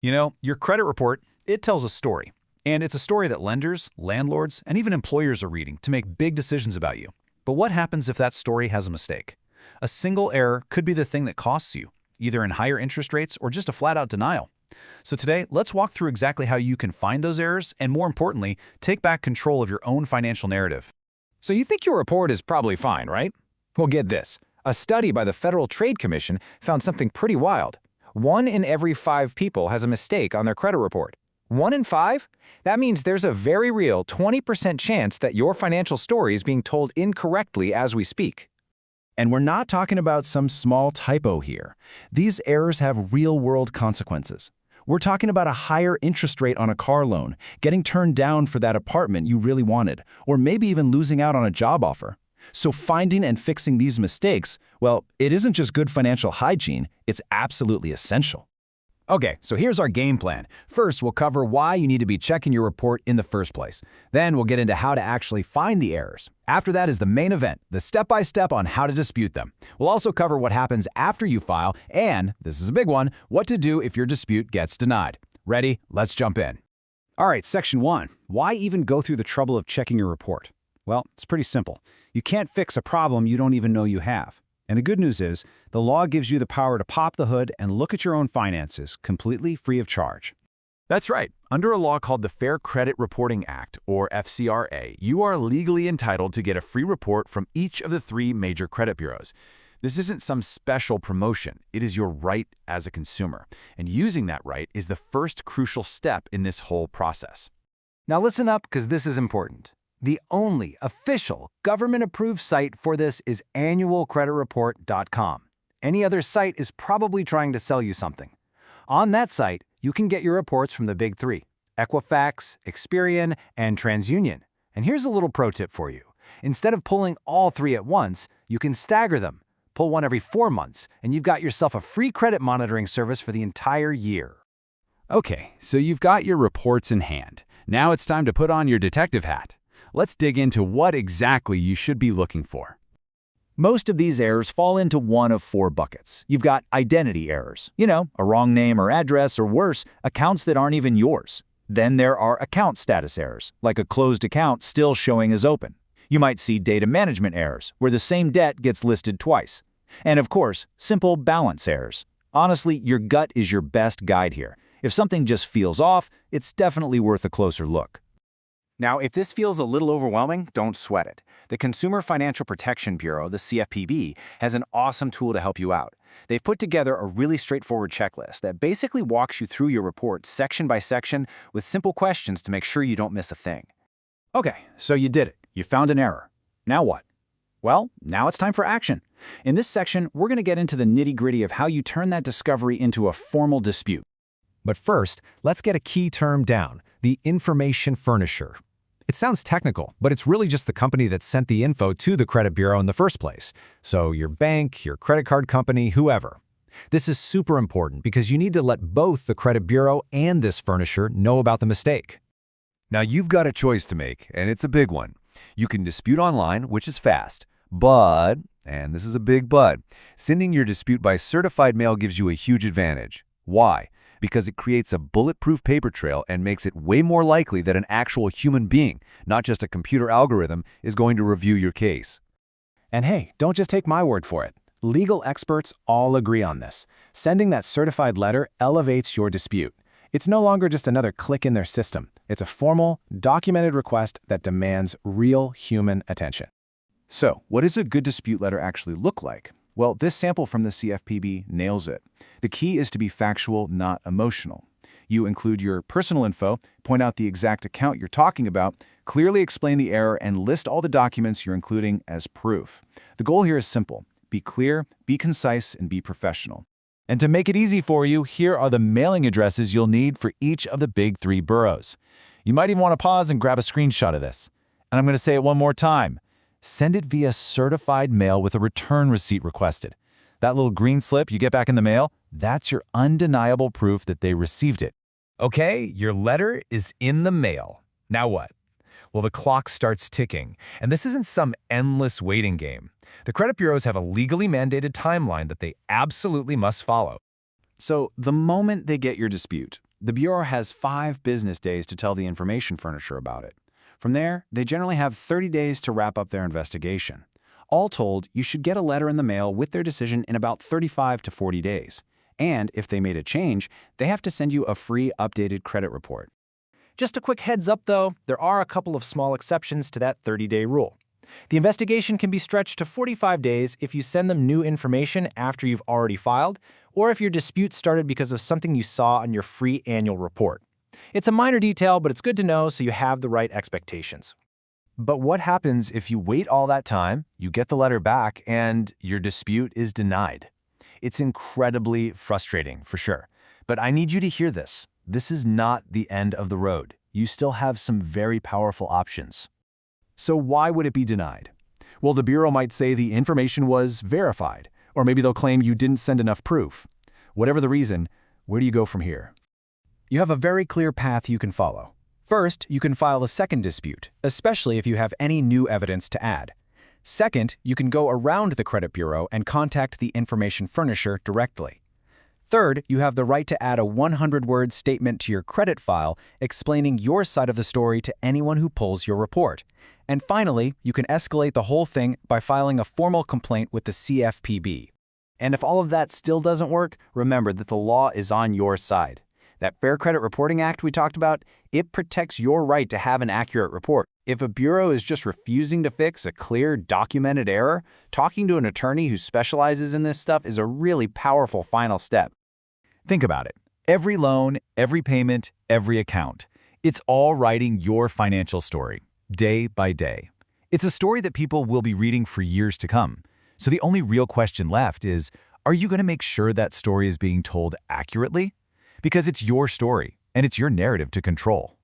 You know, your credit report, it tells a story. And it's a story that lenders, landlords, and even employers are reading to make big decisions about you. But what happens if that story has a mistake? A single error could be the thing that costs you, either in higher interest rates or just a flat-out denial. So today, let's walk through exactly how you can find those errors and, more importantly, take back control of your own financial narrative. So you think your report is probably fine, right? Well, get this. A study by the Federal Trade Commission found something pretty wild. 1 in every 5 people has a mistake on their credit report. 1 in 5? That means there's a very real 20% chance that your financial story is being told incorrectly as we speak. And we're not talking about some small typo here. These errors have real-world consequences. We're talking about a higher interest rate on a car loan, getting turned down for that apartment you really wanted, or maybe even losing out on a job offer. So finding and fixing these mistakes, well, it isn't just good financial hygiene, it's absolutely essential. Okay, so here's our game plan. First, we'll cover why you need to be checking your report in the first place. Then we'll get into how to actually find the errors. After that is the main event, the step-by-step on how to dispute them. We'll also cover what happens after you file, and, this is a big one, what to do if your dispute gets denied. Ready? Let's jump in. All right, Section 1. Why even go through the trouble of checking your report? Well, it's pretty simple. You can't fix a problem you don't even know you have. And the good news is, the law gives you the power to pop the hood and look at your own finances completely free of charge. That's right. Under a law called the Fair Credit Reporting Act, or FCRA, you are legally entitled to get a free report from each of the 3 major credit bureaus. This isn't some special promotion. It is your right as a consumer. And using that right is the first crucial step in this whole process. Now listen up, because this is important. The only official government-approved site for this is annualcreditreport.com. Any other site is probably trying to sell you something. On that site, you can get your reports from the big 3, Equifax, Experian, and TransUnion. And here's a little pro tip for you. Instead of pulling all 3 at once, you can stagger them. Pull one every 4 months, and you've got yourself a free credit monitoring service for the entire year. Okay, so you've got your reports in hand. Now it's time to put on your detective hat. Let's dig into what exactly you should be looking for. Most of these errors fall into one of 4 buckets. You've got identity errors, a wrong name or address, or worse, accounts that aren't even yours. Then there are account status errors, like a closed account still showing as open. You might see data management errors, where the same debt gets listed twice. And of course, simple balance errors. Honestly, your gut is your best guide here. If something just feels off, it's definitely worth a closer look. Now, if this feels a little overwhelming, don't sweat it. The Consumer Financial Protection Bureau, the CFPB, has an awesome tool to help you out. They've put together a really straightforward checklist that basically walks you through your report section by section with simple questions to make sure you don't miss a thing. Okay, so you did it. You found an error. Now what? Well, now it's time for action. In this section, we're going to get into the nitty-gritty of how you turn that discovery into a formal dispute. But first, let's get a key term down, the information furnisher. It sounds technical, but it's really just the company that sent the info to the credit bureau in the first place. So your bank, your credit card company, whoever. This is super important because you need to let both the credit bureau and this furnisher know about the mistake. Now you've got a choice to make, and it's a big one. You can dispute online, which is fast, but, and this is a big but, sending your dispute by certified mail gives you a huge advantage. Why? Because it creates a bulletproof paper trail and makes it way more likely that an actual human being, not just a computer algorithm, is going to review your case. And hey, don't just take my word for it. Legal experts all agree on this. Sending that certified letter elevates your dispute. It's no longer just another click in their system. It's a formal, documented request that demands real human attention. So, what does a good dispute letter actually look like? Well, this sample from the CFPB nails it. The key is to be factual, not emotional. You include your personal info, point out the exact account you're talking about, clearly explain the error, and list all the documents you're including as proof. The goal here is simple. Be clear, be concise, and be professional. And to make it easy for you, here are the mailing addresses you'll need for each of the big 3 boroughs. You might even want to pause and grab a screenshot of this. And I'm going to say it one more time. Send it via certified mail with a return receipt requested. That little green slip you get back in the mail, that's your undeniable proof that they received it. Okay, your letter is in the mail. Now what? Well, the clock starts ticking, and this isn't some endless waiting game. The credit bureaus have a legally mandated timeline that they absolutely must follow. So, the moment they get your dispute, The Bureau has 5 business days to tell the information furnisher about it. From there, they generally have 30 days to wrap up their investigation. All told, you should get a letter in the mail with their decision in about 35 to 40 days. And if they made a change, they have to send you a free updated credit report. Just a quick heads up though, there are a couple of small exceptions to that 30-day rule. The investigation can be stretched to 45 days if you send them new information after you've already filed, or if your dispute started because of something you saw on your free annual report. It's a minor detail, but it's good to know so you have the right expectations. But what happens if you wait all that time, you get the letter back, and your dispute is denied? It's incredibly frustrating, for sure. But I need you to hear this. This is not the end of the road. You still have some very powerful options. So why would it be denied? Well, the Bureau might say the information was verified, or maybe they'll claim you didn't send enough proof. Whatever the reason, where do you go from here? You have a very clear path you can follow. First, you can file a second dispute, especially if you have any new evidence to add. Second, you can go around the credit bureau and contact the information furnisher directly. Third, you have the right to add a 100-word statement to your credit file explaining your side of the story to anyone who pulls your report. And finally, you can escalate the whole thing by filing a formal complaint with the CFPB. And if all of that still doesn't work, remember that the law is on your side. That Fair Credit Reporting Act we talked about, it protects your right to have an accurate report. If a bureau is just refusing to fix a clear, documented error, talking to an attorney who specializes in this stuff is a really powerful final step. Think about it. Every loan, every payment, every account. It's all writing your financial story, day by day. It's a story that people will be reading for years to come. So the only real question left is, are you going to make sure that story is being told accurately? Because it's your story, and it's your narrative to control.